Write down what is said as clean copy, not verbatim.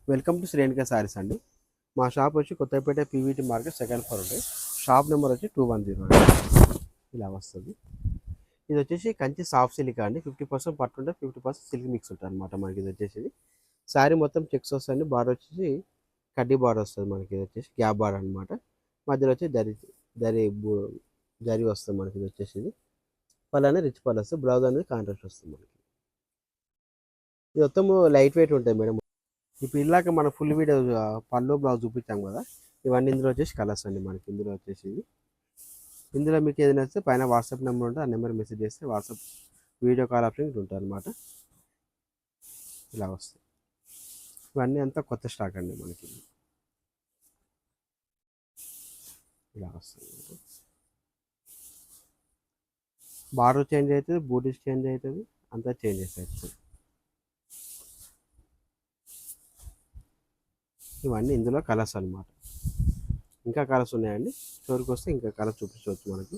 Welcome to Shrenika saris అండి. మా shop వచ్చి Kothapet PVT market second floor ఉంది. షాప్ నెంబర్ వచ్చి 210 అండి. ఇలా వస్తుంది. ఇది వచ్చేసి కంచి సాఫ్ట్ సిల్క్ అండి. 50% పట్టు ఉంటుంది, 50% సిల్క్ మిక్స్ ఉంటుంది అనమాట. మనకి ఇది వచ్చేసి శారీ మొత్తం చెక్స్ వస్తాయండి. బార్డర్ వచ్చేసి కడ్డీ బార్డర్ వస్తుంది. మనకి ఇది వచ్చేసి గ్యాప్ బార్డర్ అనమాట. మధ్యలో వచ్చి దరి జరి వస్తుంది మనకి. ఇది వచ్చేసి పళ్ళు అనేది రిచ్ పళ్ళు వస్తుంది. బ్లౌజ్ అనేది కాంట్రాస్ట్ వస్తుంది మనకి. ఇది మొత్తం లైట్ వెయిట్ ఉంటుంది మేడం. ఇప్పుడు ఇలాక మన ఫుల్ వీడియో పళ్ళు బ్లౌజ్ చూపించాం కదా, ఇవన్నీ ఇందులో వచ్చేసి కలర్స్ అండి. మనకి ఇందులో వచ్చేసి ఇందులో మీకు ఏదైనా వస్తే పైన వాట్సాప్ నెంబర్ ఉంటే ఆ నెంబర్ మెసేజ్ చేస్తే వాట్సాప్ వీడియో కాల్ ఆప్షన్ ఉంటుంది అనమాట. ఇలా వస్తాయి. ఇవన్నీ అంతా కొత్త స్టాక్ అండి మనకి. ఇలా వస్తుంది. బార్డర్ చేంజ్ అవుతుంది, బూటీస్ చేంజ్ అవుతుంది, అంతా చేంజ్ అవుతుంది. ఇవన్నీ ఇందులో కలర్స్ అనమాట. ఇంకా కలర్స్ ఉన్నాయండి. స్టోర్కి వస్తే ఇంకా కలర్స్ చూపించవచ్చు మనకి.